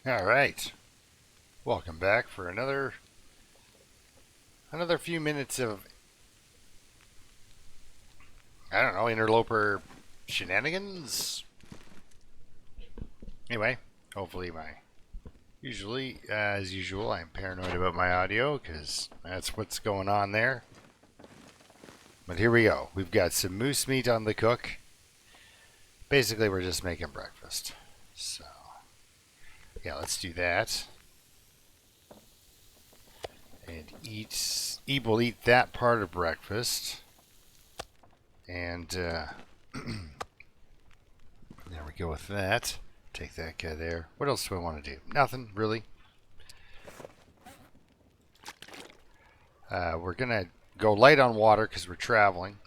All right, welcome back for another few minutes of I don't know interloper shenanigans. Anyway, hopefully usually as usual I'm paranoid about my audio because that's what's going on there. But here we go. We've got some moose meat on the cook. Basically, we're just making breakfast. So yeah, let's do that. And Ebe will eat that part of breakfast. And there we go with that. Take that guy there. What else do I want to do? Nothing, really. We're going to go light on water because we're traveling.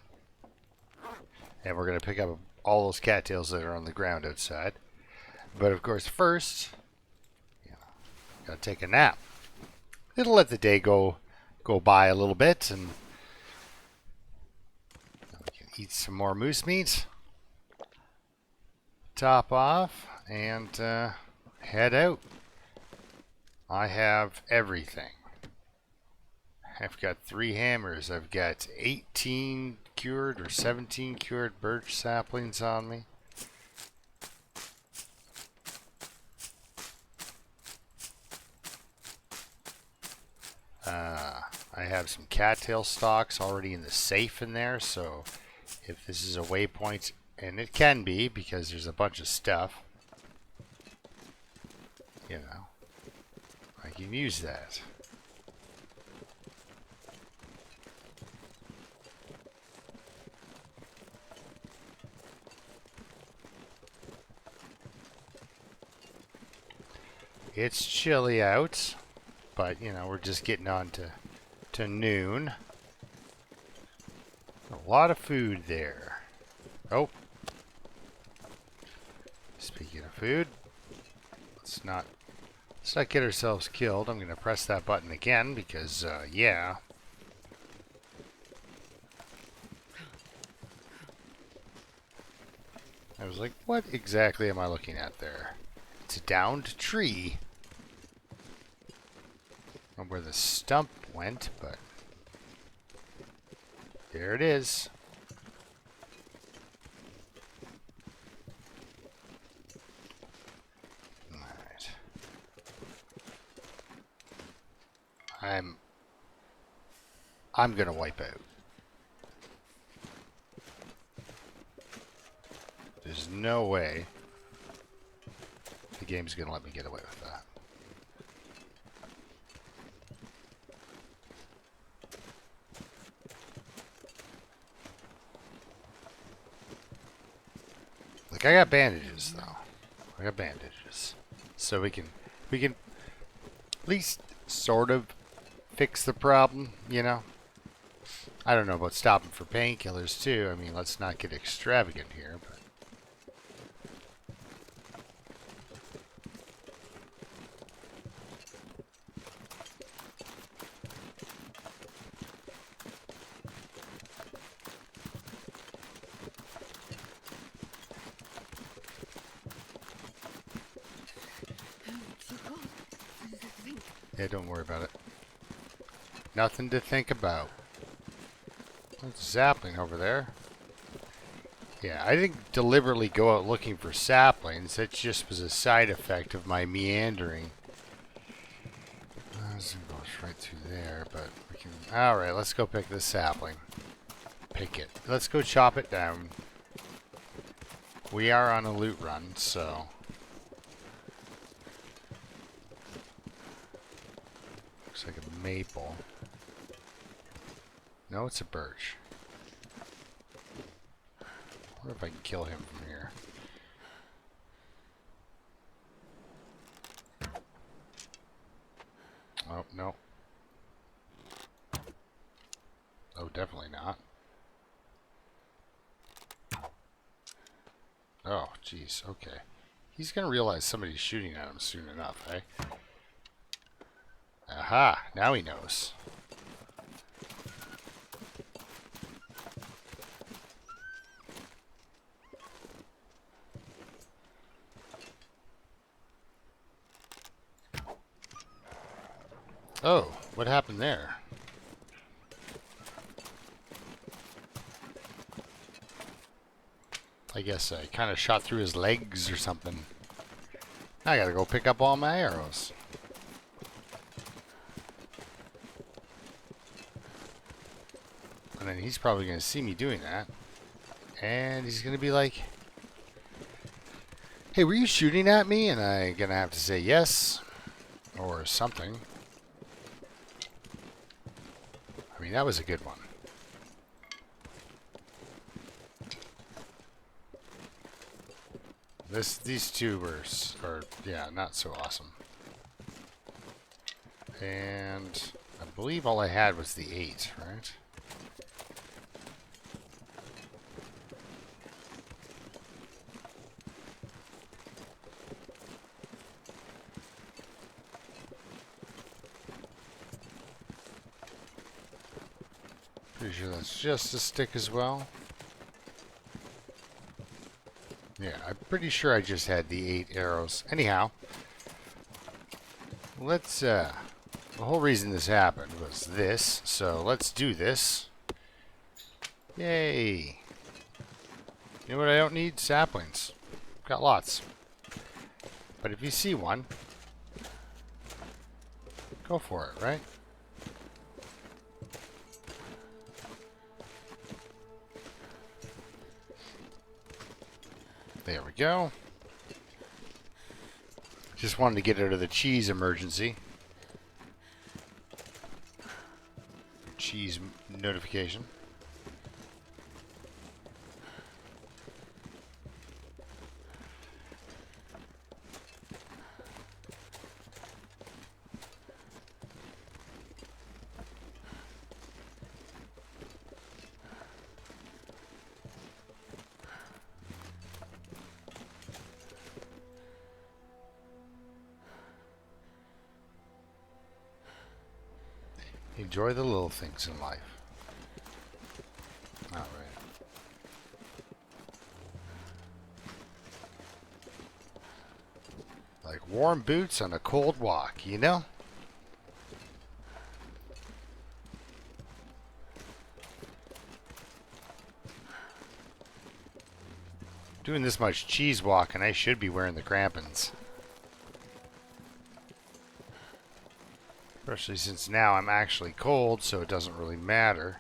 And we're going to pick up all those cattails that are on the ground outside. But of course, first, got to take a nap. It'll let the day go by a little bit, and we can eat some more moose meat. Top off and head out. I have everything. I've got 3 hammers. I've got 18 cured or 17 cured birch saplings on me. I have some cattail stalks already in the safe in there, so if this is a waypoint, and it can be because there's a bunch of stuff, I can use that. It's chilly out, but we're just getting on to noon. A lot of food there. Oh, speaking of food, let's not get ourselves killed. I'm gonna press that button again because yeah. I was like, what exactly am I looking at there? It's a downed tree. I don't know where the stump went, but there it is. Alright. I'm gonna wipe out. There's no way the game's gonna let me get away with that. Like, I got bandages though. I got bandages. So we can at least sort of fix the problem, I don't know about stopping for painkillers too. I mean, let's not get extravagant here, but yeah, don't worry about it. Nothing to think about. There's a sapling over there. Yeah, I didn't deliberately go out looking for saplings. That just was a side effect of my meandering. This goes right through there, but we can... Alright, let's go pick this sapling. Pick it. Let's go chop it down. We are on a loot run, so... Looks like a maple. No, it's a birch. I wonder if I can kill him from here. Oh, no. Oh, definitely not. Oh, jeez. Okay. He's gonna realize somebody's shooting at him soon enough, eh? Aha! Now he knows. Oh, what happened there? I guess I kind of shot through his legs or something. I gotta go pick up all my arrows. And then he's probably gonna see me doing that. And he's gonna be like, hey, were you shooting at me? And I'm gonna have to say yes. Or something. I mean, that was a good one. These two are yeah, not so awesome. And I believe all I had was the 8, right? Pretty sure that's just a stick as well. Yeah, I'm pretty sure I just had the 8 arrows. Anyhow, let's, the whole reason this happened was this, so let's do this. Yay! You know what I don't need? Saplings. Got lots. But if you see one, go for it, right? There we go. Just wanted to get out of the cheese emergency. Cheese notification. Enjoy the little things in life. All right. Like warm boots on a cold walk, you know? Doing this much cheese walking, I should be wearing the crampons. Especially since now I'm actually cold, so it doesn't really matter.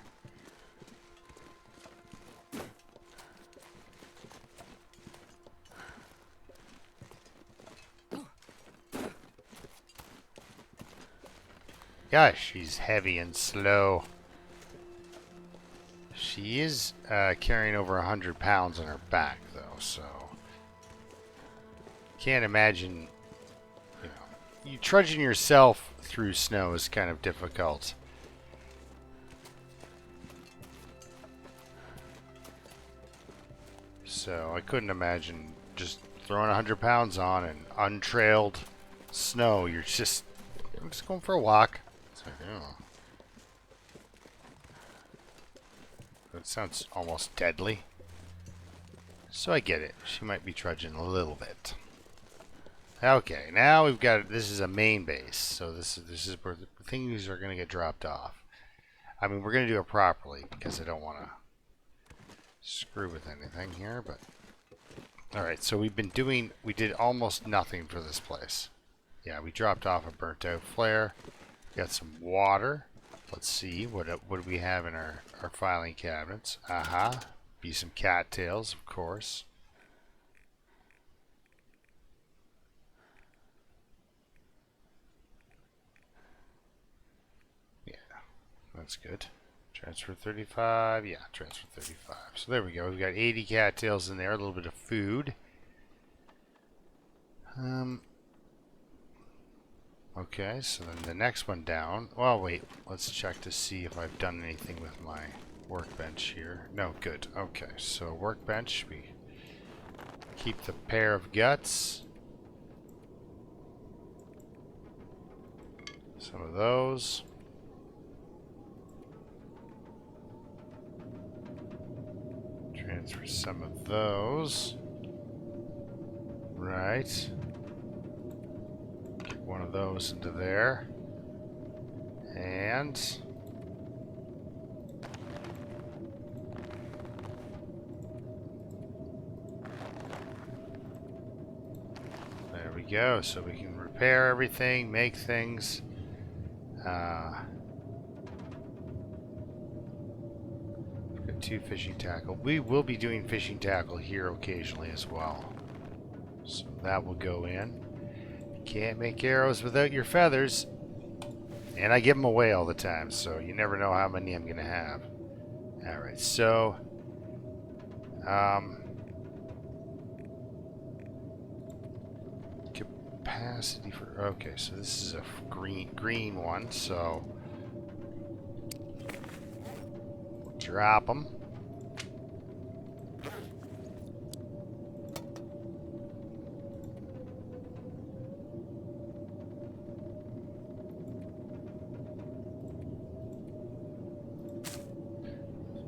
Gosh, she's heavy and slow. She is carrying over 100 pounds on her back, though, so can't imagine. You know, you trudging yourself through snow is kind of difficult. So I couldn't imagine just throwing 100 pounds on and untrailed snow. I'm just going for a walk. It's like, oh. That sounds almost deadly. So I get it. She might be trudging a little bit. Okay, now we've got, this is a main base. So this is where the things are going to get dropped off. I mean, we're going to do it properly because I don't want to screw with anything here, but alright, so we did almost nothing for this place. Yeah, we dropped off a burnt out flare. Got some water. Let's see, what do we have in our filing cabinets? Aha, be some cattails, of course. Yeah, that's good. Transfer 35, yeah, transfer 35. So there we go, we've got 80 cattails in there, a little bit of food. Okay, so then the next one down. Well, wait, let's check to see if I've done anything with my workbench here. No, good. Okay, so workbench, we keep the pair of guts. Some of those. Transfer some of those. Right. Get one of those into there. And there we go. So we can repair everything, make things. We've got 2 fishing tackle. We will be doing fishing tackle here occasionally as well. So that will go in. Can't make arrows without your feathers. And I give them away all the time, so you never know how many I'm going to have. Alright, so capacity for... Okay, so this is a green one, so we'll drop them.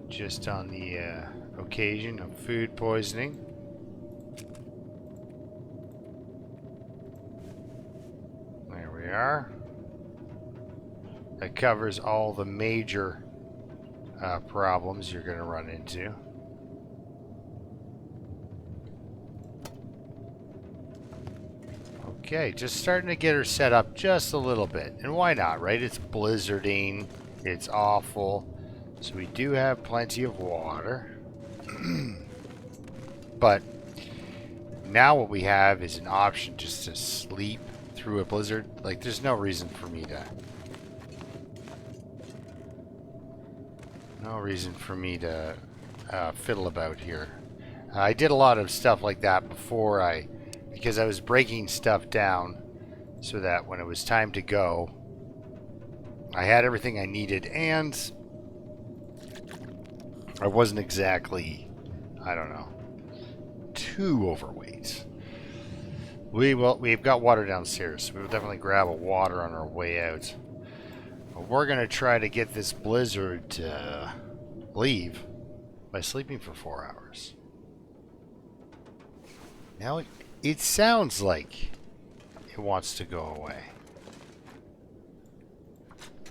Just on the occasion of food poisoning. There we are. That covers all the major problems you're going to run into. Okay, just starting to get her set up just a little bit. And why not, right? It's blizzarding. It's awful. So we do have plenty of water. But now what we have is an option just to sleep through a blizzard. Like, there's no reason for me to... fiddle about here. I did a lot of stuff like that before because I was breaking stuff down so that when it was time to go, I had everything I needed and I wasn't exactly, I don't know, too overweight. We've got water downstairs, so we'll definitely grab a water on our way out. But we're going to try to get this blizzard to leave by sleeping for 4 hours. Now it sounds like it wants to go away.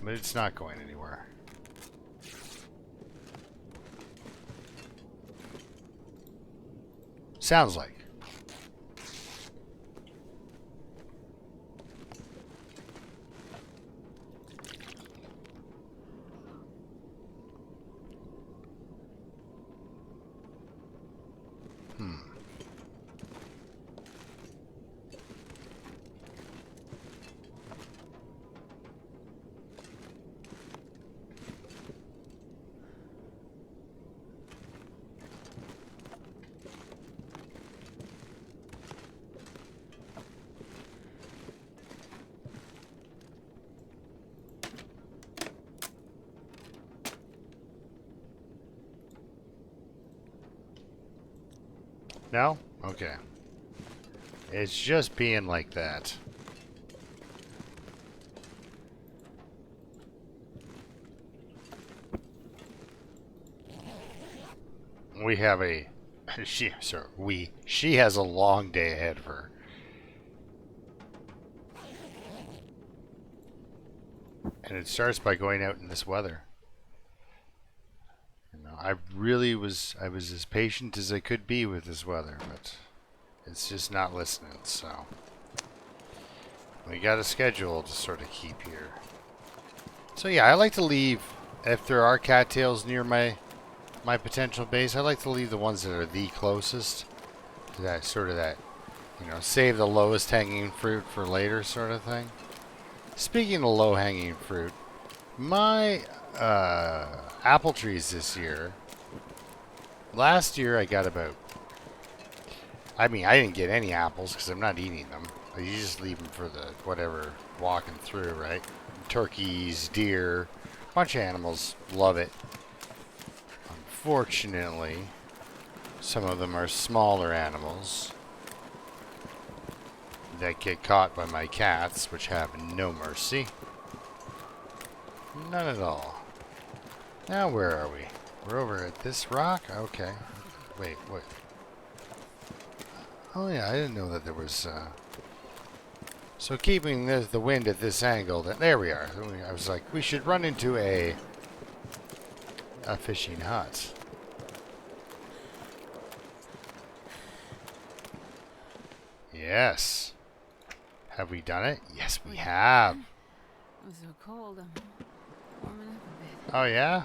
But it's not going anywhere. Sounds like. No? Okay. It's just being like that. We have a... She has a long day ahead of her. And it starts by going out in this weather. I was as patient as I could be with this weather, but it's just not listening, so we got a schedule to sort of keep here. So yeah, I like to leave, if there are cattails near my potential base, I like to leave the ones that are the closest to that sort of save the lowest hanging fruit for later sort of thing. Speaking of low hanging fruit, my apple trees this year. Last year I got about... I didn't get any apples because I'm not eating them. You just leave them for the whatever walking through, right? Turkeys, deer, a bunch of animals love it. Unfortunately, some of them are smaller animals that get caught by my cats, which have no mercy. None at all. Now where are we? We're over at this rock? Okay. Wait, what? Oh yeah, I didn't know that there was So keeping the wind at this angle, then there we are. I was like, we should run into a fishing hut. Yes. Have we done it? Yes, we have. It was so cold. I'm warming up a bit. Oh, yeah?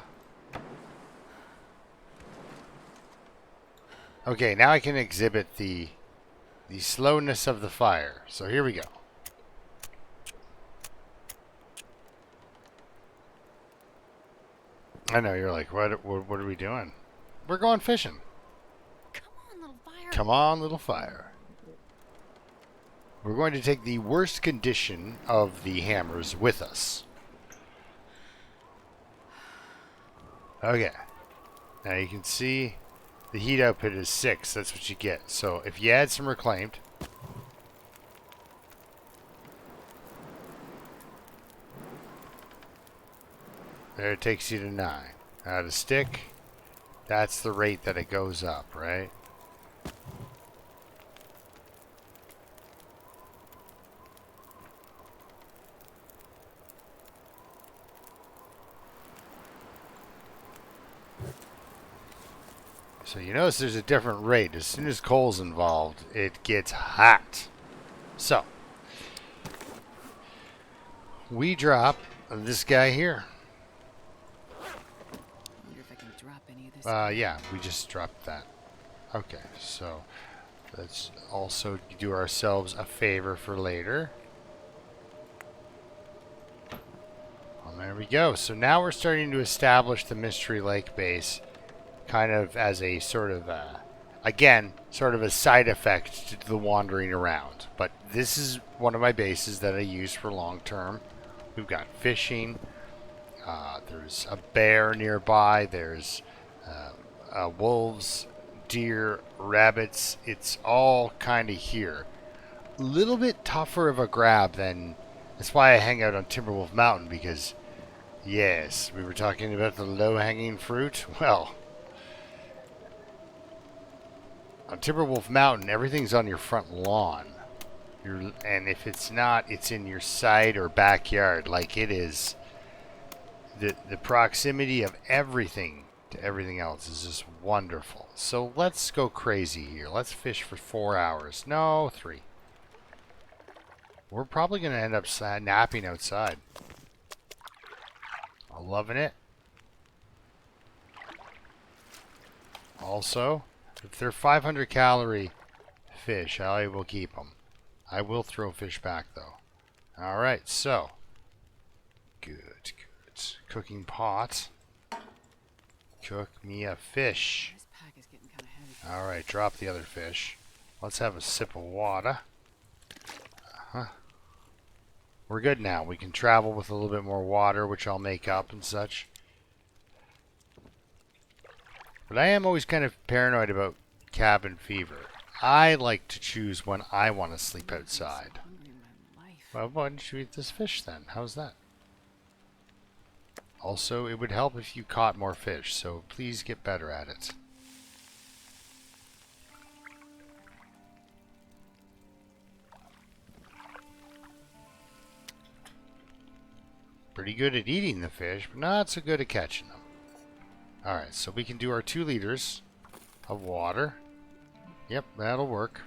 Okay, now I can exhibit the slowness of the fire. So here we go. I know, you're like, what are we doing? We're going fishing. Come on, little fire. Come on, little fire. We're going to take the worst condition of the hammers with us. Okay. Now you can see the heat output is 6. That's what you get. So if you add some reclaimed, there it takes you to 9. Add a stick. That's the rate that it goes up, right? So you notice there's a different rate. As soon as coal's involved, it gets hot. So we drop this guy here. I wonder if I can drop any of this. Yeah, we just dropped that. Okay, so let's also do ourselves a favor for later. Well, there we go. So now we're starting to establish the Mystery Lake base kind of as a sort of, again, sort of a side effect to the wandering around. But this is one of my bases that I use for long term. We've got fishing. There's a bear nearby. There's wolves, deer, rabbits. It's all kind of here. A little bit tougher of a grab than... That's why I hang out on Timberwolf Mountain, because, yes, we were talking about the low-hanging fruit. Well, on Timberwolf Mountain, everything's on your front lawn. And if it's not, it's in your side or backyard. Like it is... The proximity of everything to everything else is just wonderful. So let's go crazy here. Let's fish for 4 hours. No, 3. We're probably going to end up napping outside. I'm loving it. Also, if they're 500 calorie fish, I will keep them. I will throw fish back though. Alright, so. Good. Cooking pot. Cook me a fish. This pack is getting kind of heavy. Alright, drop the other fish. Let's have a sip of water. We're good now. We can travel with a little bit more water, which I'll make up and such. But I am always kind of paranoid about cabin fever. I like to choose when I want to sleep outside. I'm hungry in my life. Well, why don't you eat this fish then? How's that? Also, it would help if you caught more fish, so please get better at it. Pretty good at eating the fish, but not so good at catching them. Alright, so we can do our 2 liters of water. Yep, that'll work.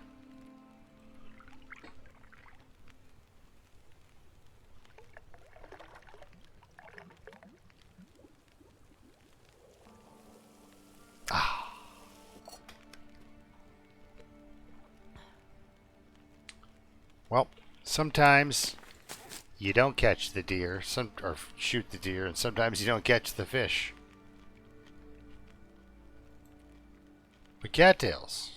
Well, sometimes you don't catch the deer, or shoot the deer, and sometimes you don't catch the fish. But cattails,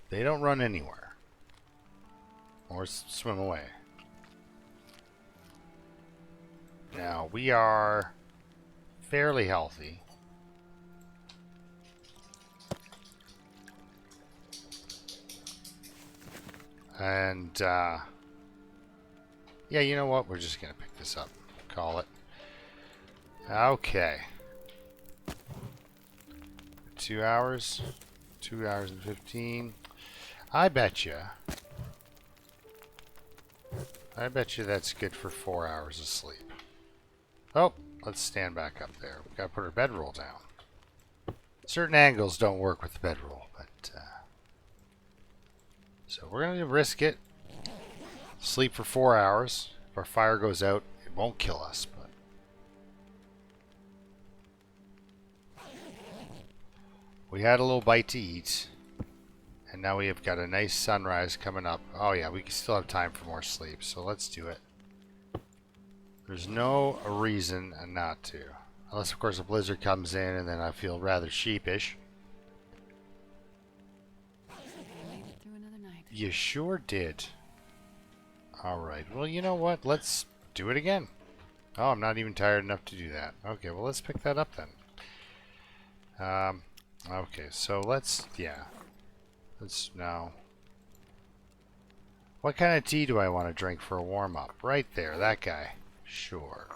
they don't run anywhere or swim away. Now, we are fairly healthy. And, yeah, you know what? We're just going to pick this up. Call it. Okay. 2 hours. 2 hours and 15. I bet you that's good for 4 hours of sleep. Oh, let's stand back up there. We gotta put our bedroll down. Certain angles don't work with the bedroll, but so we're gonna risk it. Sleep for 4 hours. If our fire goes out, it won't kill us, but we had a little bite to eat, and now we have got a nice sunrise coming up. Oh yeah, we can still have time for more sleep, so let's do it. There's no reason not to. Unless, of course, a blizzard comes in, and then I feel rather sheepish. Made it through another night. You sure did. Alright, well, you know what? Let's do it again. Oh, I'm not even tired enough to do that. Okay, well, let's pick that up then. Okay, so let's now. What kind of tea do I want to drink for a warm-up? Right there, that guy. Sure.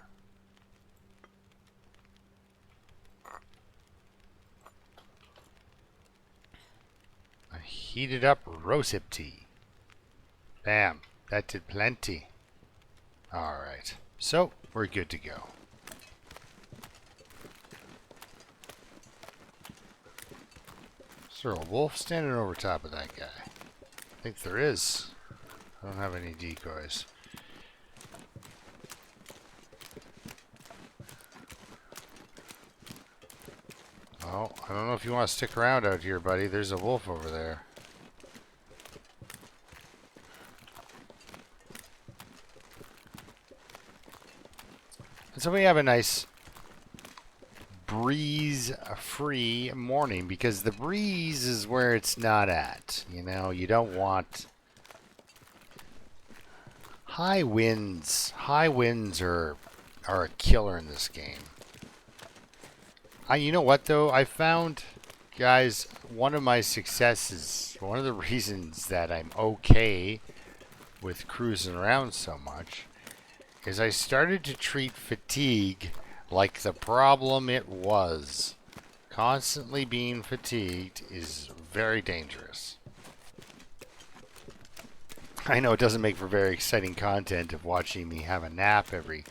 A heated up rosehip tea. Bam, that did plenty. Alright, so we're good to go. Is there a wolf standing over top of that guy? I think there is. I don't have any decoys. Oh, I don't know if you want to stick around out here, buddy. There's a wolf over there. And so we have a nice breeze-free morning, because the breeze is where it's not at. You know, you don't want high winds. High winds are a killer in this game. You know what, though? I found, guys, one of my successes, one of the reasons that I'm okay with cruising around so much, is I started to treat fatigue like the problem it was. Constantly being fatigued is very dangerous. I know it doesn't make for very exciting content of watching me have a nap every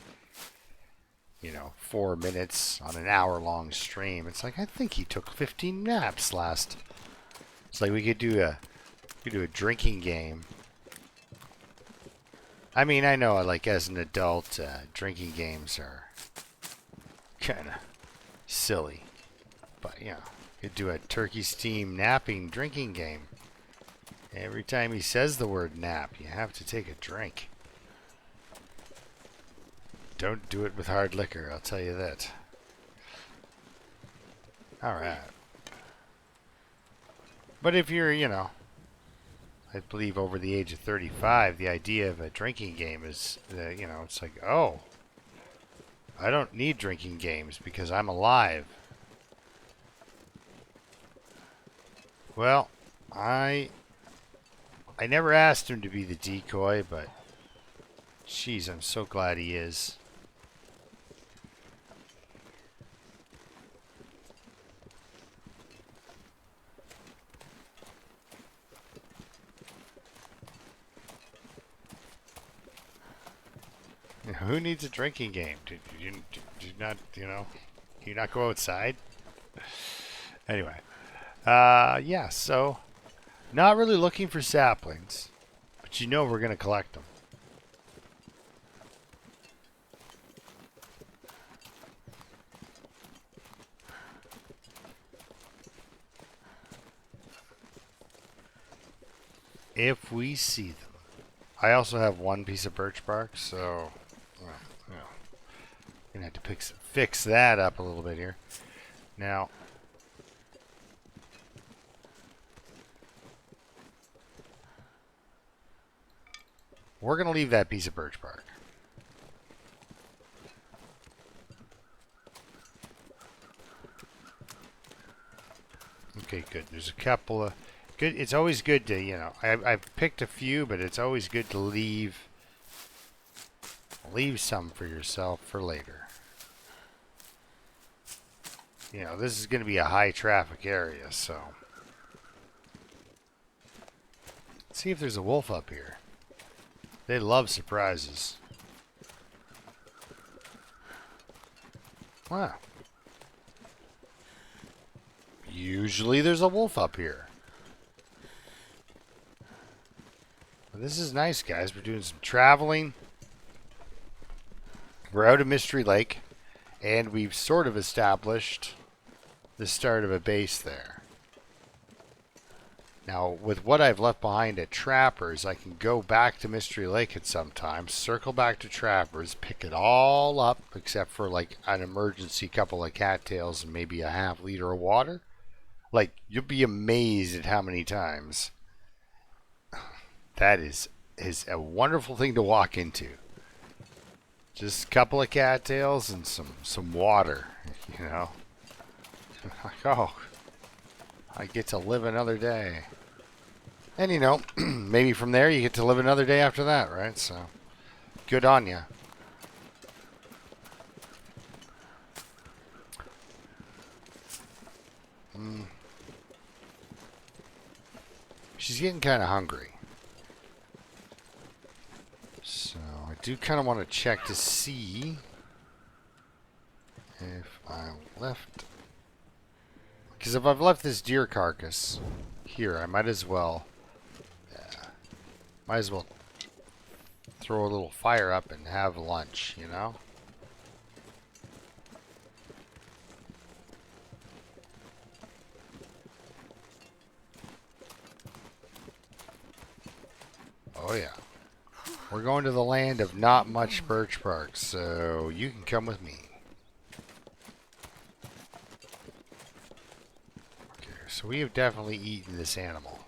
4 minutes on an hour-long stream. It's like, I think he took 15 naps last. It's like we could do a drinking game. I mean, I know, like, as an adult, drinking games are kind of silly. But, you could do a turkey steam napping drinking game. Every time he says the word nap, you have to take a drink. Don't do it with hard liquor, I'll tell you that. Alright. But if you're, I believe over the age of 35, the idea of a drinking game is, it's like, oh, I don't need drinking games because I'm alive. Well, I never asked him to be the decoy, but jeez, I'm so glad he is. Who needs a drinking game? Do you not, do you not go outside? Anyway, yeah, so not really looking for saplings, but we're going to collect them. If we see them. I also have one piece of birch bark, so gonna have to fix that up a little bit here. Now, we're gonna leave that piece of birch bark. Okay, good. There's a couple of good. It's always good to, I've picked a few, but it's always good to leave some for yourself for later. This is going to be a high traffic area, so Let's see if there's a wolf up here. They love surprises. Wow. Usually there's a wolf up here. But this is nice, guys. We're doing some traveling. We're out of Mystery Lake. And we've sort of established the start of a base there. Now, with what I've left behind at Trappers, I can go back to Mystery Lake at some time, circle back to Trappers, pick it all up, except for like an emergency couple of cattails and maybe a half liter of water. Like, you'll be amazed at how many times that is a wonderful thing to walk into. Just a couple of cattails and some water, you know. Like, oh, I get to live another day. And, you know, maybe from there you get to live another day after that, right? So, good on ya. She's getting kind of hungry. So, I do kind of want to check to see if I left... Because if I've left this deer carcass here, I might as well... Might as well throw a little fire up and have lunch, you know? Oh yeah. We're going to the land of not much birch bark, so you can come with me. Okay, so we have definitely eaten this animal.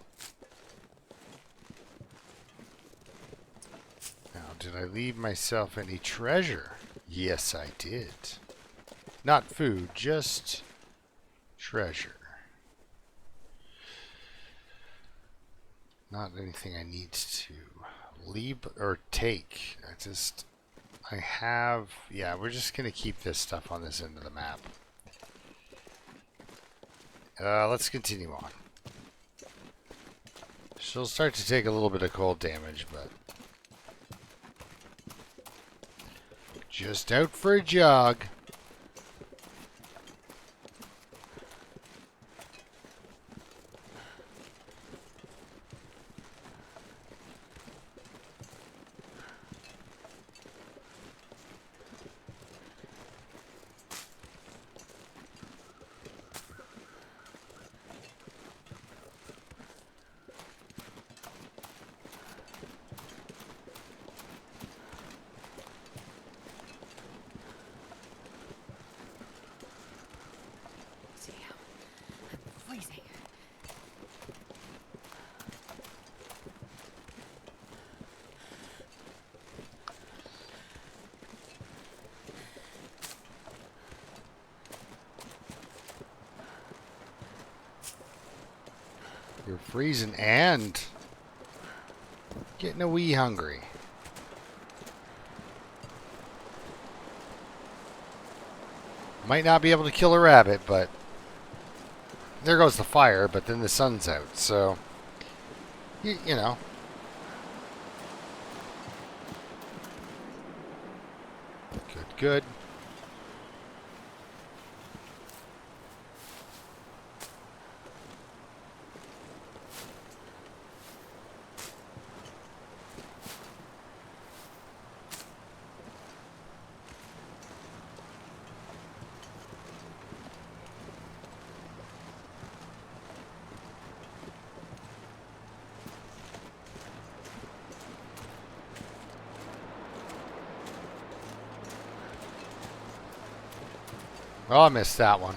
Did I leave myself any treasure? Yes, I did. Not food, just treasure. Not anything I need to leave or take. I have, yeah, we're just going to keep this stuff on this end of the map. Let's continue on. She'll start to take a little bit of cold damage, but... just out for a jog. You're freezing and getting a wee hungry. Might not be able to kill a rabbit, but there goes the fire, but then the sun's out, so you know. Good, good. Oh, I missed that one.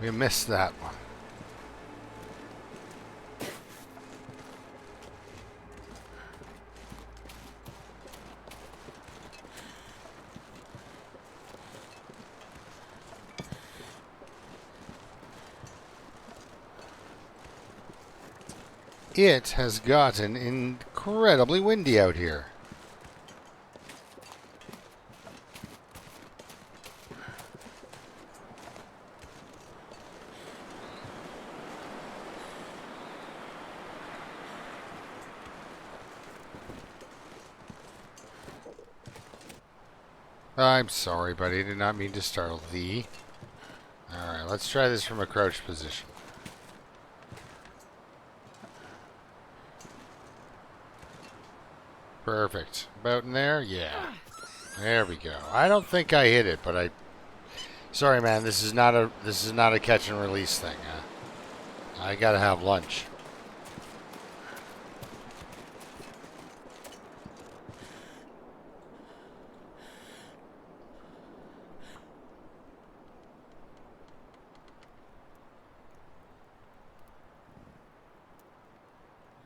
We missed that one. It has gotten incredibly windy out here. I'm sorry, buddy. I did not mean to startle thee. Alright, let's try this from a crouched position. Perfect. About in there? Yeah. There we go. I don't think I hit it, but I... Sorry, man. This is not a catch and release thing. I gotta have lunch.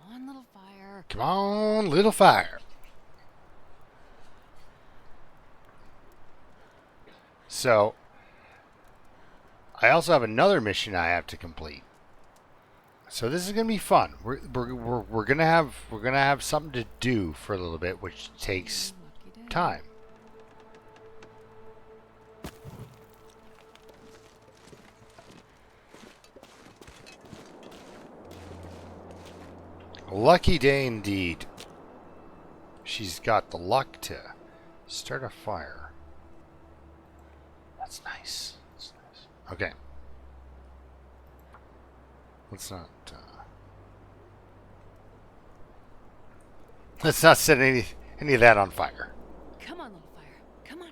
One little fire. Come on, little fire. So, I also have another mission I have to complete. So this is gonna be fun. We're gonna have something to do for a little bit, which takes Lucky day. time. A lucky day indeed. She's got the luck to start a fire. That's nice. That's nice. Okay. Let's not set any of that on fire. Come on, little fire. Come on.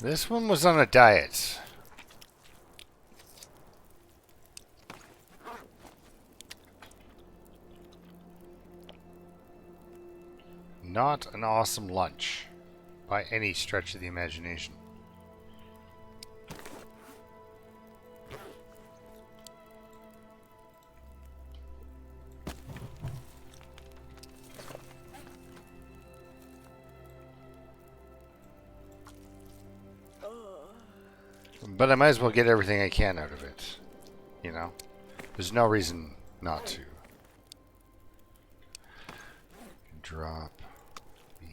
This one was on a diet. Not an awesome lunch by any stretch of the imagination. But I might as well get everything I can out of it. You know? There's no reason not to. Drop the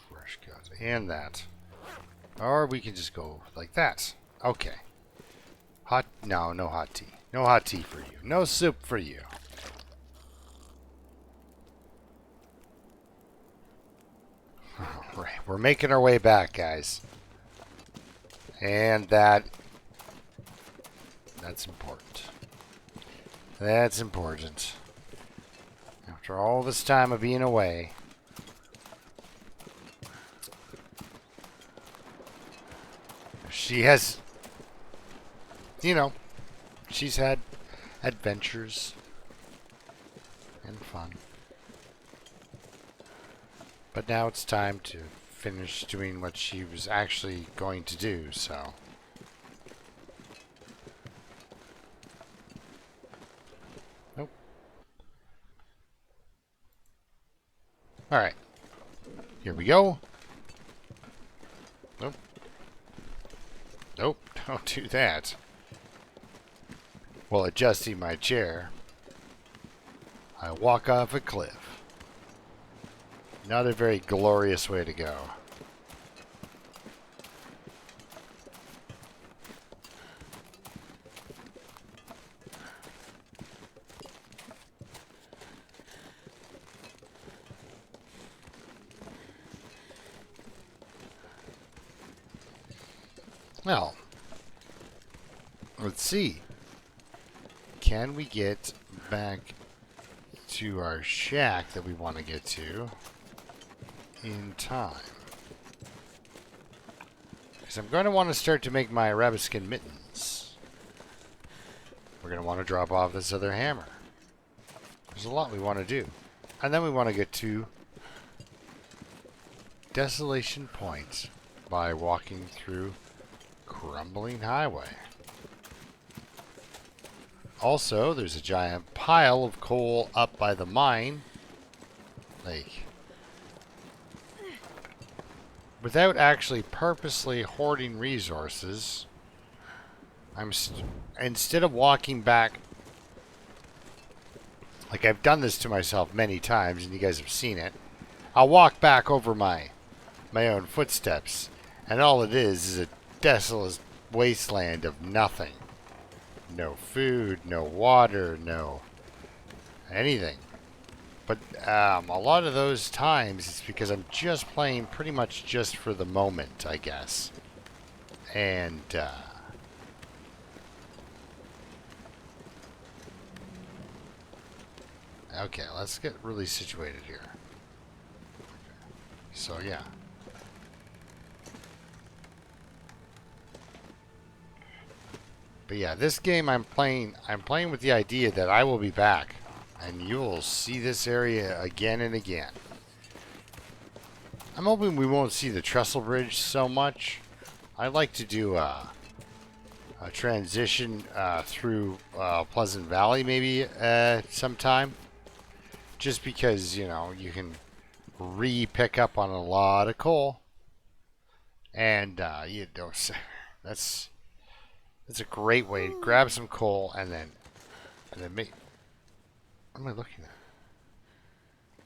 fresh cuts and that. Or we can just go like that. Okay. No hot tea. No hot tea for you. No soup for you. Right, we're making our way back, guys. And that's important. That's important. After all this time of being away. She has, you know, she's had adventures and fun. But now it's time to finish doing what she was actually going to do, so. Nope. Alright. Here we go. Nope. Nope, don't do that. While adjusting my chair, I walk off a cliff. Not a very glorious way to go. Well, let's see. Can we get back to our shack that we want to get to in time? Because I'm going to want to start to make my rabbit skin mittens. We're going to want to drop off this other hammer. There's a lot we want to do. And then we want to get to Desolation Point by walking through Crumbling Highway. Also, there's a giant pile of coal up by the mine. Like, without actually purposely hoarding resources, instead of walking back, like I've done this to myself many times, and you guys have seen it. I'll walk back over my own footsteps, and all it is a desolate wasteland of nothing. No food, no water, no anything. But a lot of those times it's because I'm just playing pretty much just for the moment, I guess. And okay, let's get really situated here. So yeah. But yeah, this game I'm playing with the idea that I will be back and you'll see this area again and again. I'm hoping we won't see the trestle bridge so much. I'd like to do a transition through Pleasant Valley maybe sometime. Just because, you know, you can re-pick up on a lot of coal. And you don't. That's a great way to grab some coal and then make. What am I looking at?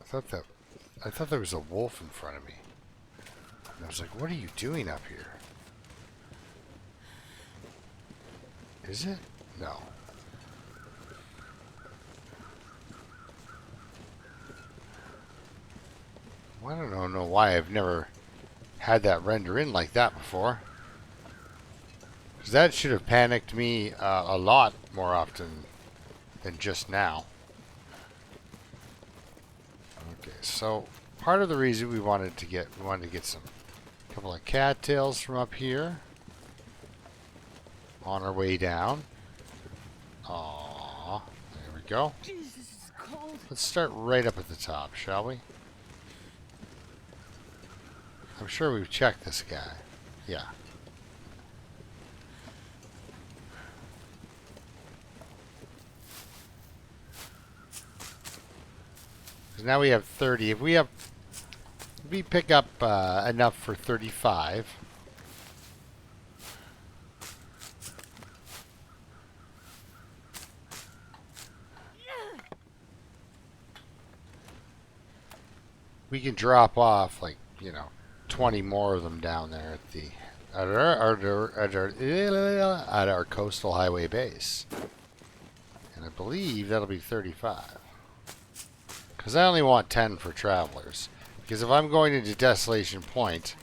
I thought there was a wolf in front of me. And I was like, what are you doing up here? Is it? No. Well, I don't know why I've never had that render in like that before. Because that should have panicked me a lot more often than just now. Okay, so part of the reason we wanted to get some couple of cattails from up here on our way down. Aww, there we go. Jesus, cold. Let's start right up at the top, shall we? I'm sure we've checked this guy. Yeah. Because now we have 30. If we pick up enough for 35. We can drop off, like, you know, 20 more of them down there at our coastal highway base. And I believe that'll be 35. Because I only want 10 for travelers. Because if I'm going into Desolation Point,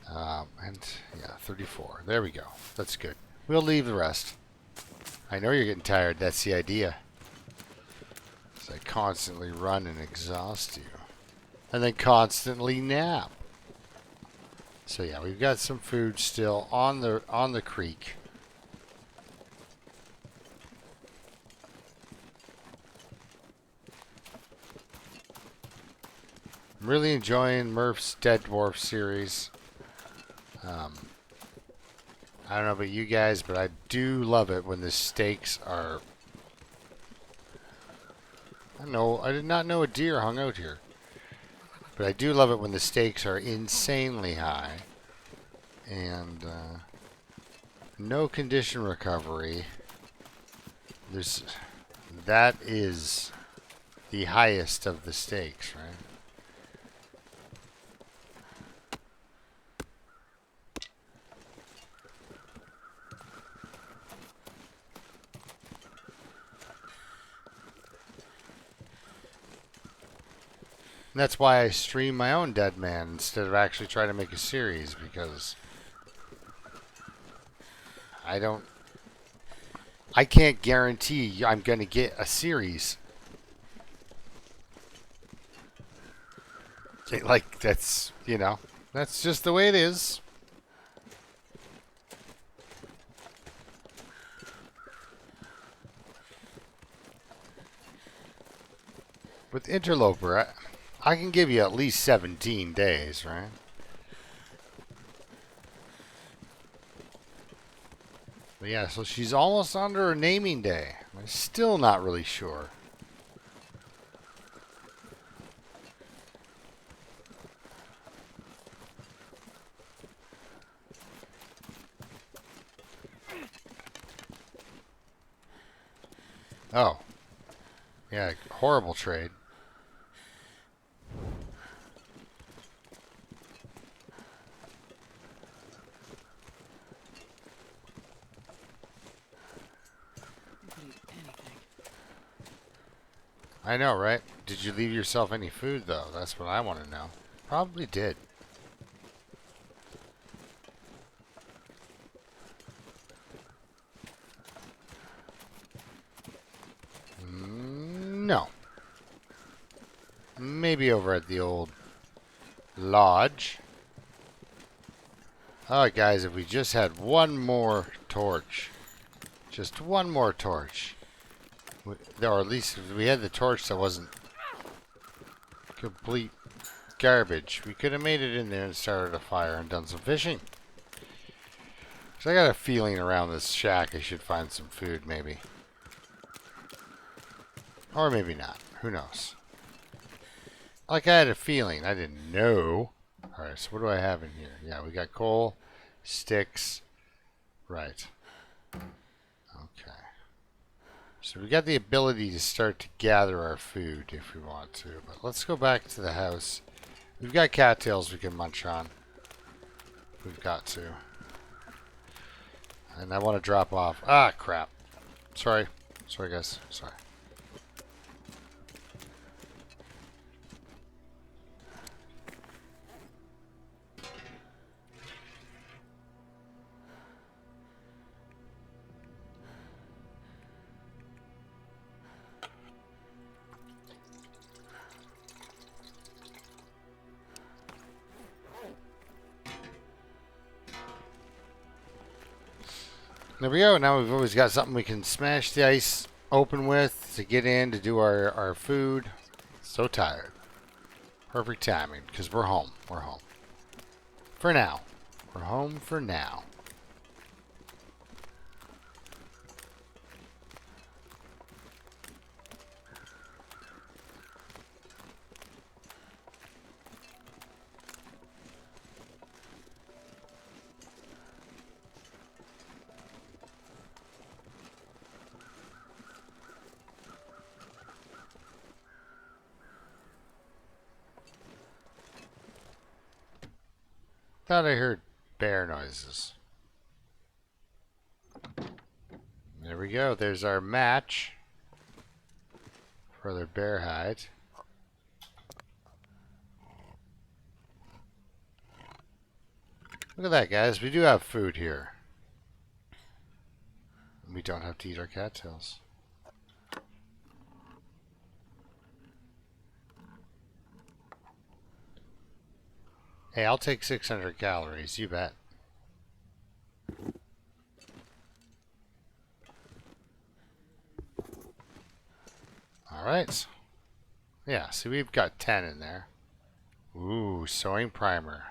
and yeah, 34. There we go. That's good. We'll leave the rest. I know you're getting tired. That's the idea. So I constantly run and exhaust you. And then constantly nap. So yeah, we've got some food still on the creek. I'm really enjoying Murph's Dead Dwarf series. I don't know about you guys, but I do love it when the stakes are... I did not know a deer hung out here. But I do love it when the stakes are insanely high. And no condition recovery. That is the highest of the stakes, right? And that's why I stream my own Dead Man instead of actually trying to make a series, because I can't guarantee I'm going to get a series. Like, that's, you know, that's just the way it is. With Interloper, I can give you at least 17 days, right? But yeah, so she's almost under her naming day. I'm still not really sure. Oh. Yeah, horrible trade. You could eat anything. I know, right? Did you leave yourself any food, though? That's what I want to know. Probably did. No. Maybe over at the old lodge. Alright, guys, if we just had one more torch. Just one more torch. Or at least if we had the torch that wasn't complete garbage, we could have made it in there and started a fire and done some fishing. So I got a feeling around this shack I should find some food, maybe. Or maybe not. Who knows? Like I had a feeling. I didn't know. Alright, so what do I have in here? Yeah, we got coal, sticks. Right. Okay. So we got the ability to start to gather our food if we want to. But let's go back to the house. We've got cattails we can munch on. We've got to. And I want to drop off. Ah, crap. Sorry. Sorry, guys. Sorry. There we go. Now we've always got something we can smash the ice open with to get in to do our food. So tired. Perfect timing because we're home. We're home. For now. We're home for now. Thought I heard bear noises. There we go. There's our match for their bear hide. Look at that, guys. We do have food here. We don't have to eat our cattails. Hey, I'll take 600 calories. You bet. Alright. Yeah, see, we've got 10 in there. Ooh, sewing primer.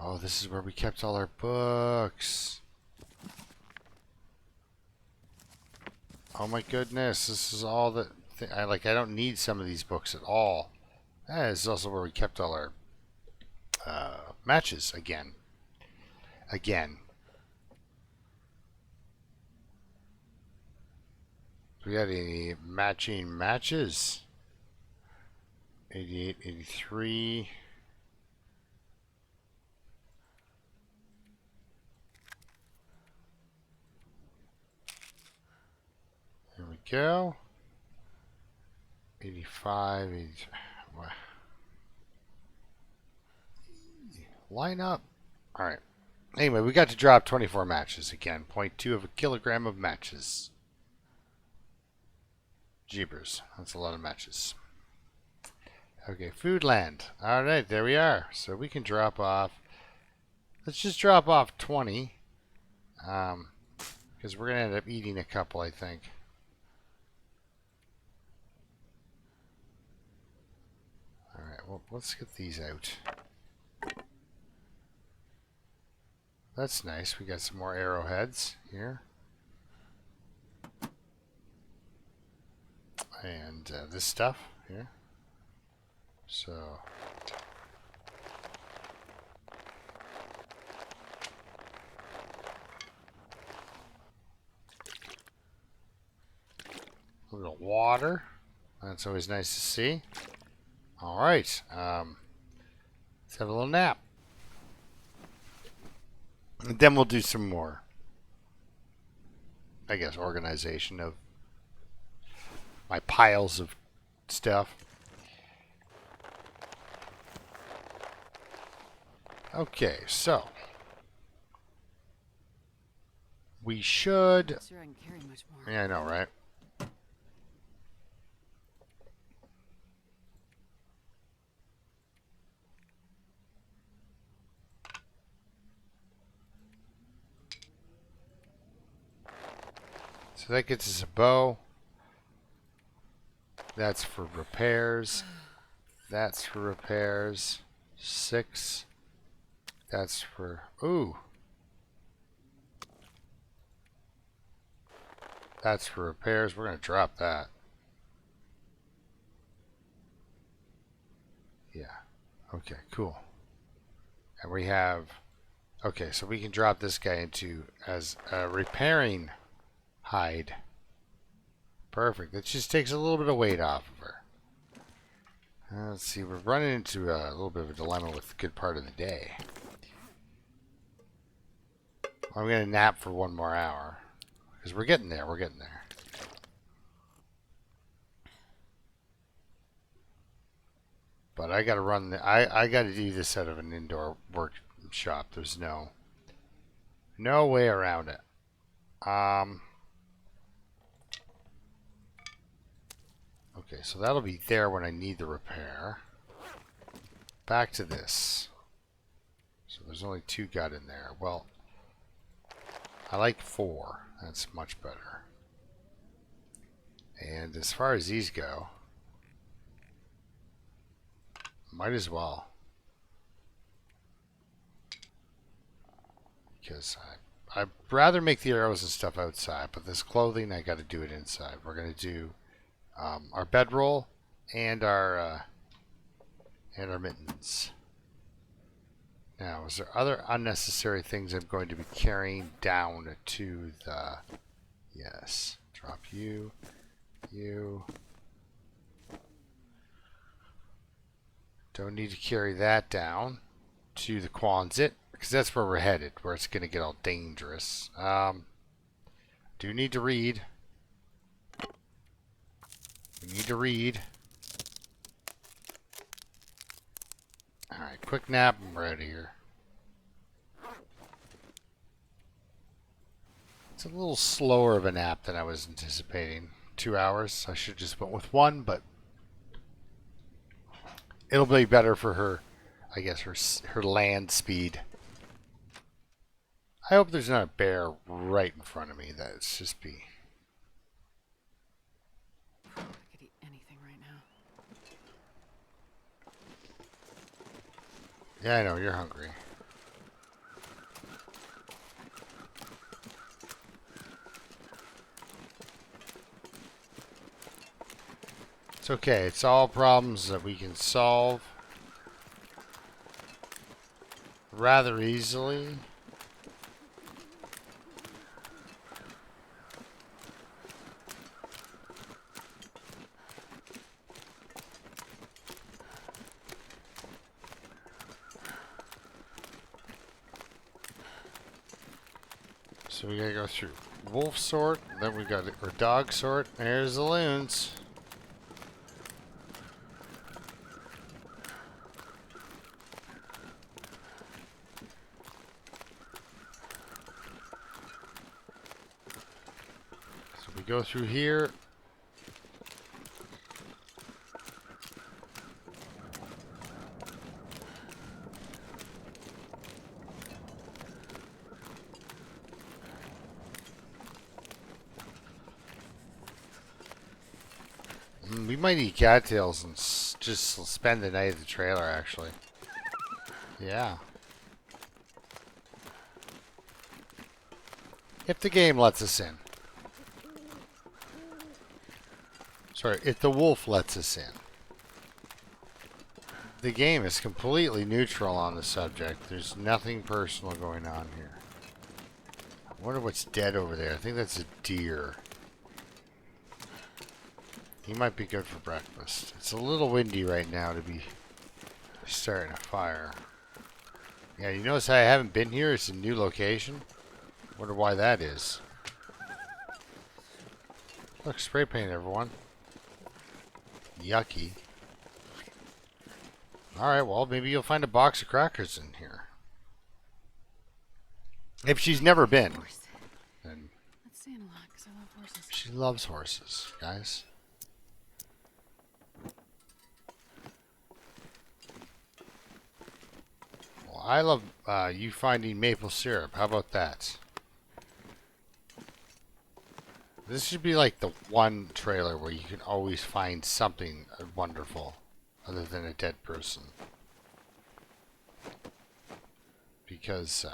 Oh, this is where we kept all our books. Oh my goodness, this is all the... I don't need some of these books at all. This is also where we kept all our matches again. Again. Do we got any matching matches? 88, 83. There we go. 85, 83. Line up. Alright. Anyway, we got to drop 24 matches again. 0.2 of a kilogram of matches. Jeepers. That's a lot of matches. Okay, food land. Alright, there we are. So we can drop off. Let's just drop off 20. Because we're going to end up eating a couple, I think. Alright, well, let's get these out. That's nice. We got some more arrowheads here. And this stuff here. So... a little water. That's always nice to see. Alright. Let's have a little nap. And then we'll do some more, I guess, organization of my piles of stuff. Okay, so we should... Not sure I can carry much more. Yeah, I know, right? So that gets us a bow. That's for repairs. That's for repairs. 6. That's for... Ooh. That's for repairs. We're going to drop that. Yeah. Okay, cool. And we have... Okay, so we can drop this guy into as a repairing hide. Perfect. It just takes a little bit of weight off of her. Let's see. We're running into a little bit of a dilemma with the good part of the day. I'm going to nap for 1 more hour. Because we're getting there. We're getting there. But I got to run... I got to do this out of an indoor workshop. There's no way around it. Okay, so that'll be there when I need the repair. Back to this. So there's only 2 got in there. Well, I like 4. That's much better. And as far as these go, might as well. Because I'd rather make the arrows and stuff outside, but this clothing, I got to do it inside. We're going to do our bedroll and our mittens. Now, is there other unnecessary things I'm going to be carrying down to the... Yes. Drop you. You. Don't need to carry that down to the Quonset, because that's where we're headed, where it's going to get all dangerous. Do need to read. We need to read. Alright, quick nap and we're out of here. It's a little slower of a nap than I was anticipating. 2 hours. I should just went with 1, but it'll be better for her, I guess, her land speed. I hope there's not a bear right in front of me. That's just be... I could eat anything right now. Yeah, I know, you're hungry. It's okay. It's all problems that we can solve rather easily. So we gotta go through wolf sort, then we got or dog sort. There's the loons. So we go through here. We might eat cattails and just spend the night at the trailer, actually. Yeah. If the game lets us in. Sorry, if the wolf lets us in. The game is completely neutral on the subject. There's nothing personal going on here. I wonder what's dead over there. I think that's a deer. He might be good for breakfast. It's a little windy right now to be starting a fire. Yeah, you notice I haven't been here? It's a new location. Wonder why that is. Look, spray paint, everyone. Yucky. Alright, well, maybe you'll find a box of crackers in here. If she's never been, then Let's say a lot, because I love horses. she loves horses, guys. Well, I love you finding maple syrup. How about that? This should be like the one trailer where you can always find something wonderful other than a dead person. Because,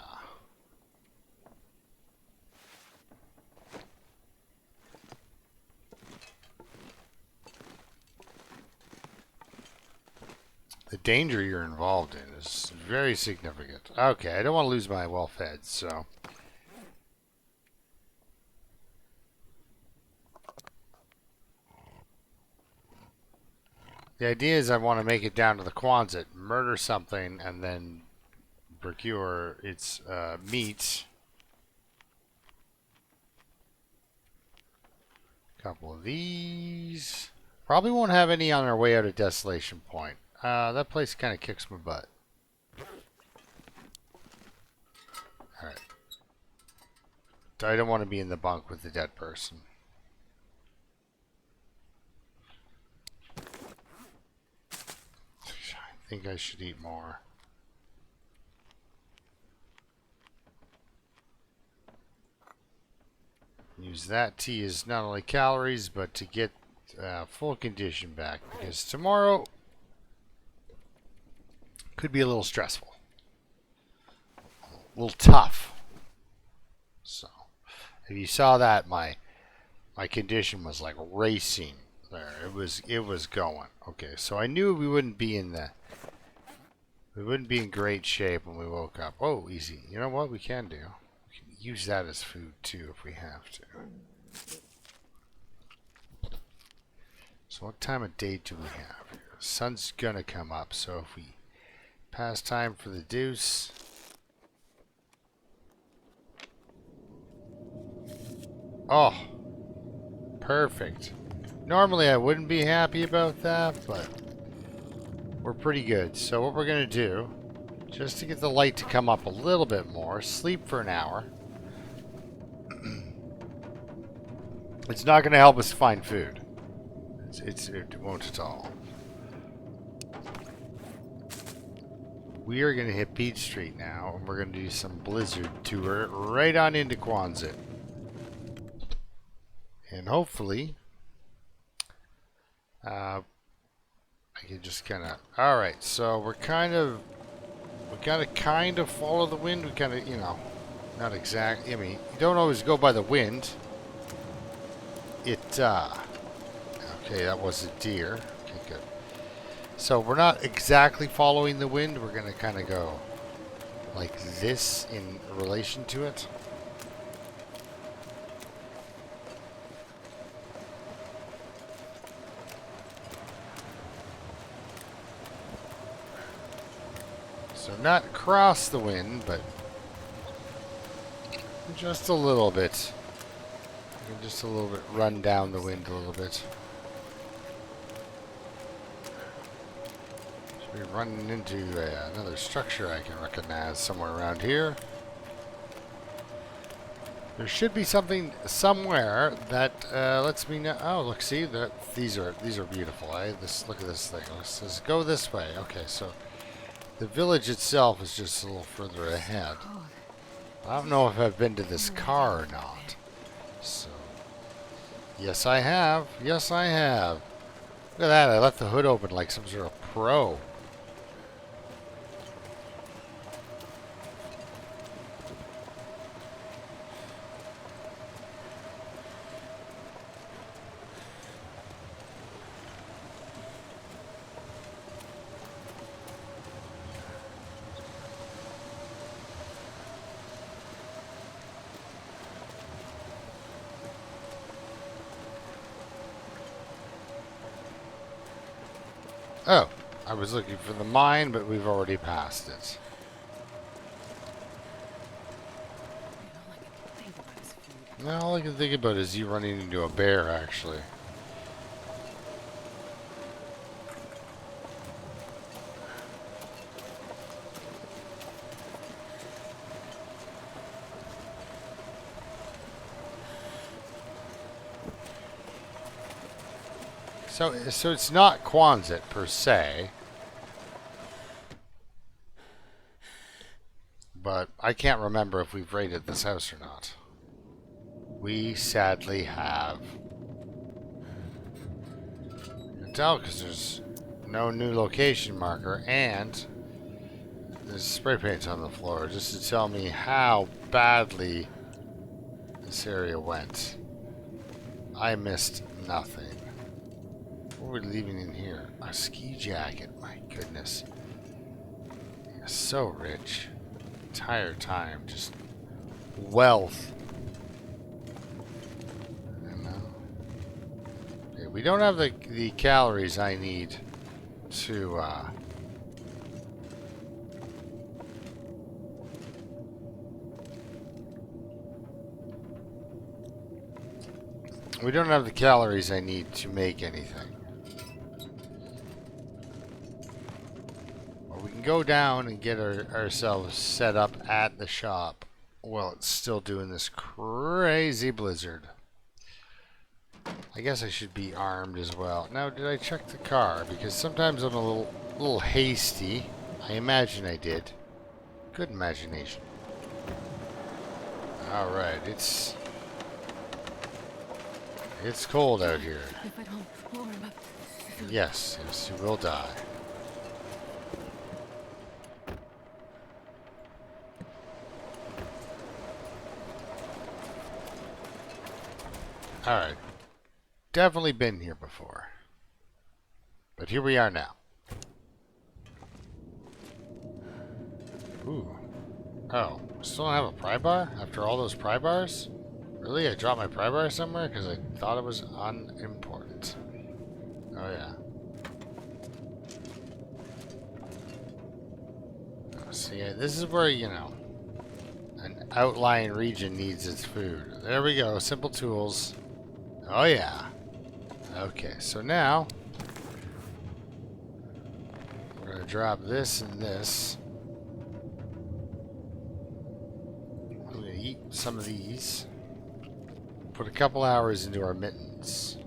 the danger you're involved in is very significant. Okay, I don't want to lose my well-fed, so... The idea is I want to make it down to the Quonset, murder something, and then procure its meat. Couple of these. Probably won't have any on our way out of Desolation Point. That place kind of kicks my butt. Alright. I don't want to be in the bunk with the dead person. I think I should eat more. Use that to use not only calories, but to get full condition back. Because tomorrow could be a little stressful. A little tough. So, if you saw that, my condition was like racing there. It was going. Okay, so I knew we wouldn't be in great shape when we woke up. Oh, easy. You know what we can do? We can use that as food too if we have to. So what time of day do we have here? The sun's gonna come up, so if we pass time for the deuce. Oh, perfect. Normally I wouldn't be happy about that, but we're pretty good. So what we're gonna do, just to get the light to come up a little bit more, sleep for an hour. It's not gonna help us find food. It won't at all. We are gonna hit Beach Street now, and we're gonna do some Blizzard tour right on into Quonset. And hopefully, I can just kind of... Alright, so we gotta kind of follow the wind. We kind of, you know, not exactly... I mean, you don't always go by the wind. Okay, that was a deer. Okay, good. So we're not exactly following the wind. We're gonna kind of go like this in relation to it. So not across the wind, but just a little bit. Just a little bit, run down the wind a little bit. Should be running into another structure I can recognize somewhere around here. There should be something somewhere that lets me know. Oh, look, see that these are beautiful. Look at this thing. Let's go this way. Okay, so the village itself is just a little further ahead. I don't know if I've been to this car or not. So, yes, I have. Yes, I have. Look at that. I left the hood open like some sort of pro. Oh, I was looking for the mine, but we've already passed it. Man, all I can think about is food. Now all I can think about is you running into a bear, actually. So it's not Quonset per se, but I can't remember if we've raided this house or not. We sadly have. You can tell because there's no new location marker and there's spray paint on the floor just to tell me how badly this area went. I missed nothing. What are we leaving in here? A ski jacket. My goodness. You're so rich. Entire time. Just wealth. You know? Okay, we don't have the calories I need to we don't have the calories I need to make anything. Well, we can go down and get ourselves set up at the shop while it's still doing this crazy blizzard. I guess I should be armed as well. Now, did I check the car? Because sometimes I'm a little hasty. I imagine I did. Good imagination. Alright, it's cold out here. If I don't warm up. Yes, yes, you will die. Alright. Definitely been here before. But here we are now. Ooh. Oh, still don't have a pry bar? After all those pry bars? Really? I dropped my pry bar somewhere? Because I thought it was unimportant. Oh, yeah. See, this is where, you know, an outlying region needs its food. There we go. Simple tools. Oh, yeah. Okay, so now we're going to drop this and this. I'm going to eat some of these. Put a couple hours into our mittens.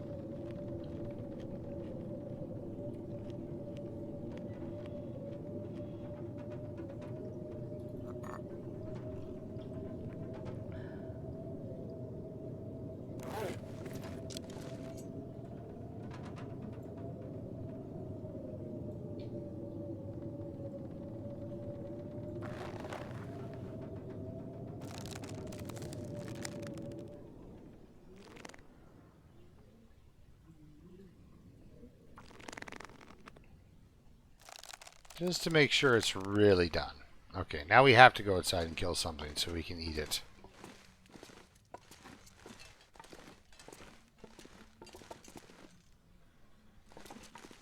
Just to make sure it's really done. Okay, now we have to go outside and kill something so we can eat it.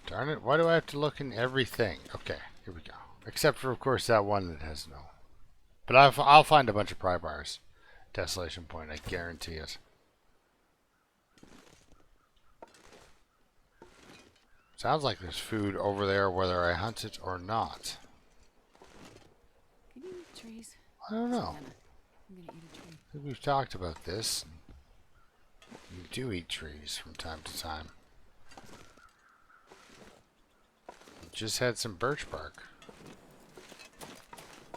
Darn it, why do I have to look in everything? Okay, here we go. Except for, of course, that one that has no. But I'll find a bunch of pry bars. Desolation point, I guarantee it. Sounds like there's food over there whether I hunt it or not. Can you eat trees? I don't know. Savannah, I'm gonna eat a tree. I think we've talked about this. You do eat trees from time to time. You just had some birch bark.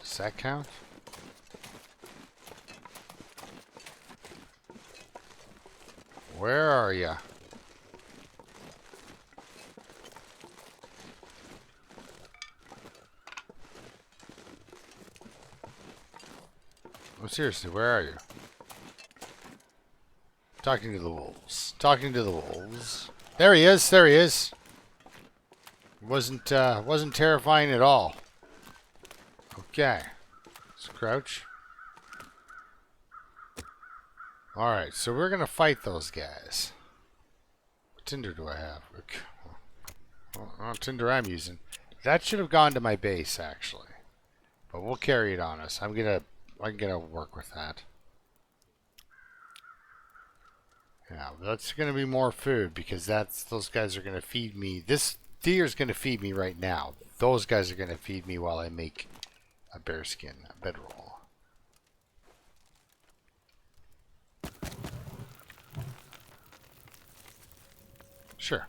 Does that count? Where are ya? Oh, seriously, where are you? Talking to the wolves. Talking to the wolves. There he is. There he is. Wasn't terrifying at all. Okay. Let's crouch. Alright, so we're gonna fight those guys. What tinder do I have? Well, tinder I'm using. That should have gone to my base, actually. But we'll carry it on us. I'm gonna work with that. Yeah, that's gonna be more food because those guys are gonna feed me. This deer's gonna feed me right now. Those guys are gonna feed me while I make a bearskin bedroll. Sure.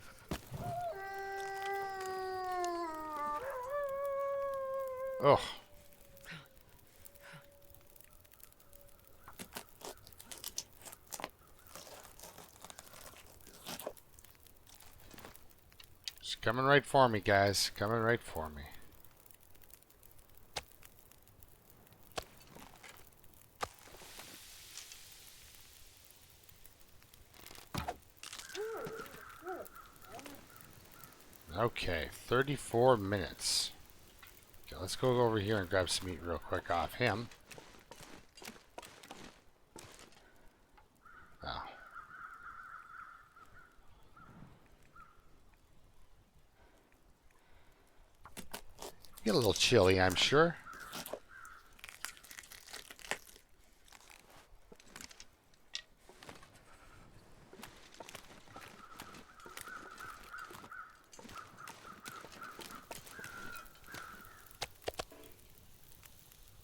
Oh. It's coming right for me, guys. Coming right for me. Okay, 34 minutes. Okay, let's go over here and grab some meat real quick off him. Oh. Get a little chilly, I'm sure.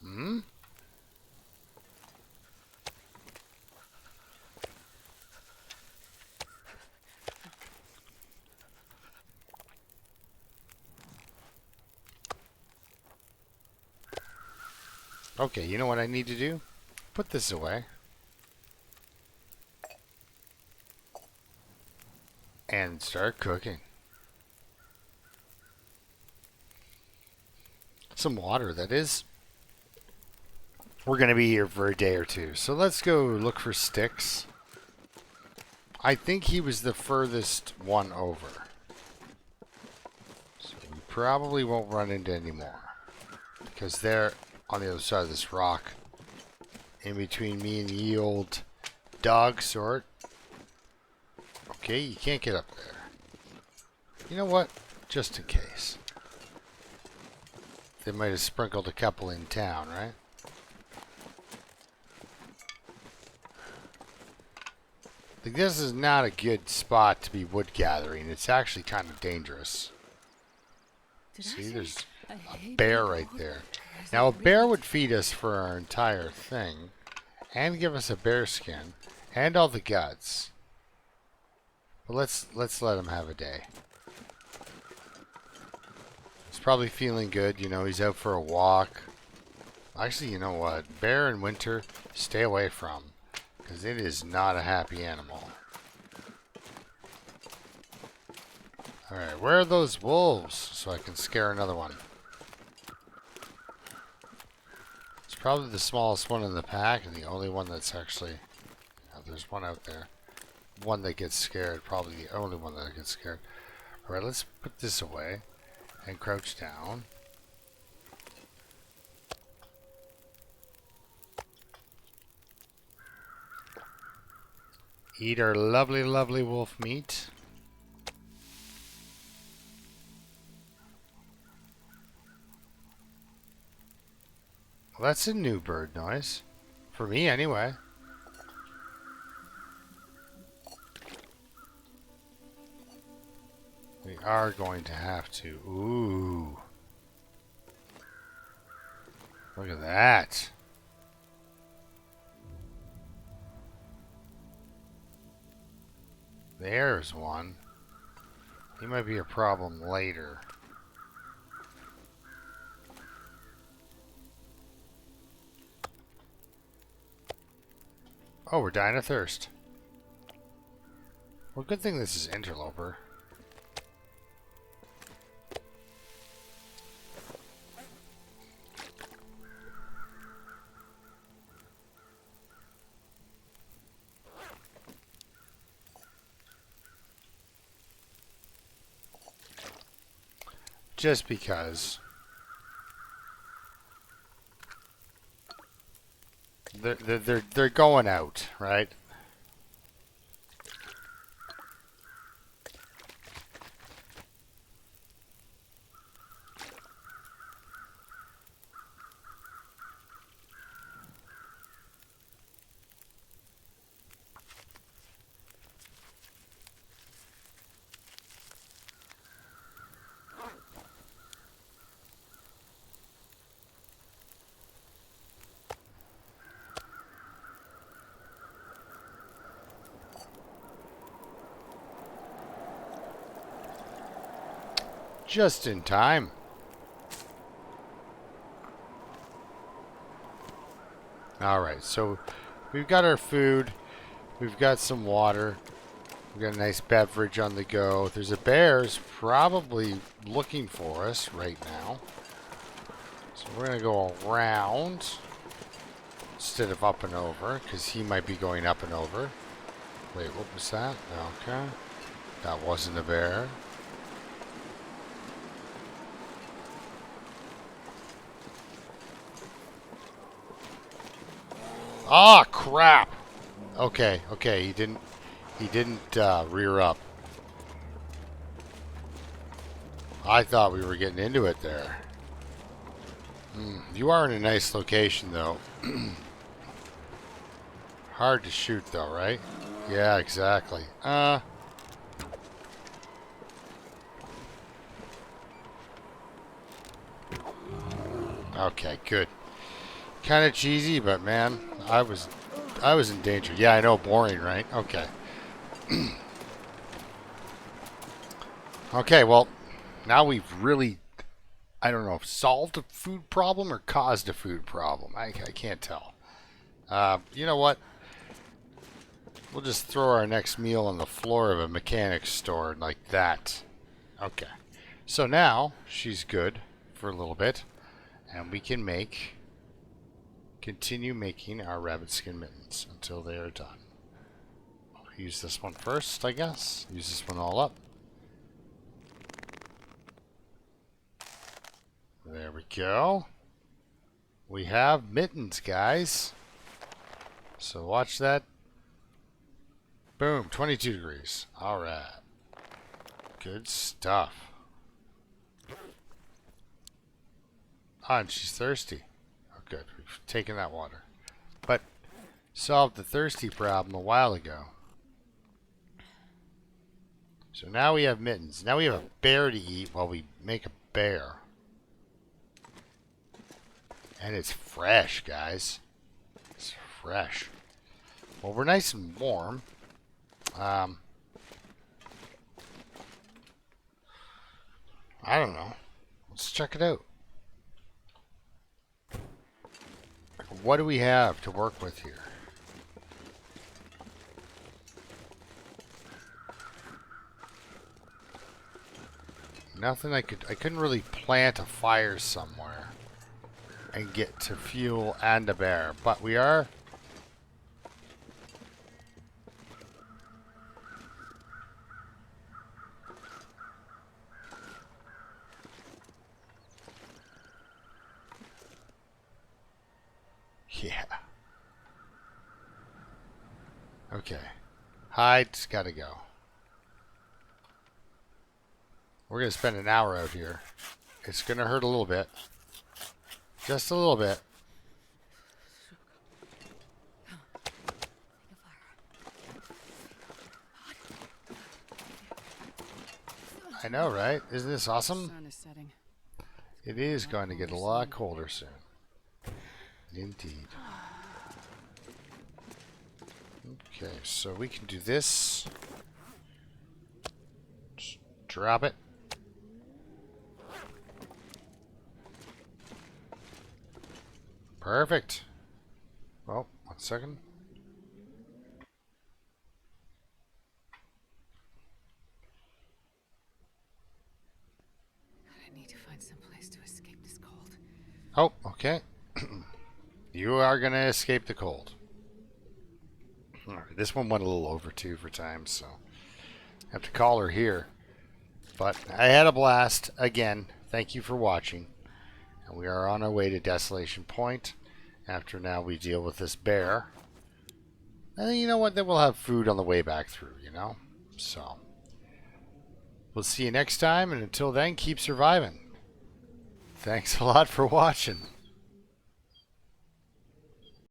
Hmm? Okay, you know what I need to do? Put this away. And start cooking. Some water, that is. We're going to be here for a day or two. So let's go look for sticks. I think he was the furthest one over. So we probably won't run into any more. Because they're on the other side of this rock. In between me and the old dog sort. Okay, you can't get up there. You know what? Just in case. They might have sprinkled a couple in town, right? I think this is not a good spot to be wood gathering. It's actually kind of dangerous. See, there's a bear right there. Now, a bear would feed us for our entire thing. And give us a bear skin. And all the guts. But let's let him have a day. He's probably feeling good. You know, he's out for a walk. Actually, you know what? Bear in winter, stay away from. Because it is not a happy animal. Alright, where are those wolves? So I can scare another one. It's probably the smallest one in the pack and the only one that's actually... there's one out there. One that gets scared. Probably the only one that gets scared. Alright, let's put this away. And crouch down. Eat our lovely, lovely wolf meat. Well, that's a new bird noise. For me, anyway. We are going to have to... Ooh. Look at that. There's one. He might be a problem later. Oh, we're dying of thirst. Well, good thing this is Interloper. Just because they're going out, right? Just in time. Alright, so we've got our food. We've got some water. We've got a nice beverage on the go. There's a bear's probably looking for us right now. So we're going to go around instead of up and over, because he might be going up and over. Wait, what was that? Okay. That wasn't a bear. Ah, crap! Okay, okay, he didn't rear up. I thought we were getting into it there. You are in a nice location, though. Hard to shoot, though, right? Yeah, exactly. Okay, good. Kind of cheesy, but man, I was in danger. Yeah, I know, boring, right? Okay. Okay, well, now we've really, I don't know, if solved a food problem or caused a food problem. I can't tell. You know what? We'll just throw our next meal on the floor of a mechanic's store like that. Okay. So now she's good for a little bit, and we can continue making our rabbit skin mittens until they are done. I'll use this one first, I guess. Use this one all up. There we go. We have mittens, guys. So watch that. Boom, 22 degrees. All right. Good stuff. Ah, and she's thirsty. Oh, good. We've taken that water. But solved the thirsty problem a while ago. So now we have mittens. Now we have a bear to eat while we make a bear. And it's fresh, guys. It's fresh. Well, we're nice and warm. I don't know. Let's check it out. What do we have to work with here? Nothing. I couldn't really plant a fire somewhere and get to fuel and a bear, but we are. Yeah. Okay. Hide's gotta go. We're gonna spend an hour out here. It's gonna hurt a little bit. Just a little bit. I know, right? Isn't this awesome? Sun is setting. It is going to get a lot colder soon. Indeed. Okay, so we can do this. Just drop it. Perfect. Well, 1 second. I need to find some place to escape this cold. Oh, okay. You are going to escape the cold. Alright, this one went a little over too for time, so I have to call her here. But I had a blast. Again, thank you for watching. And we are on our way to Desolation Point. After now we deal with this bear. And you know what? Then we'll have food on the way back through, you know? So, we'll see you next time. And until then, keep surviving. Thanks a lot for watching.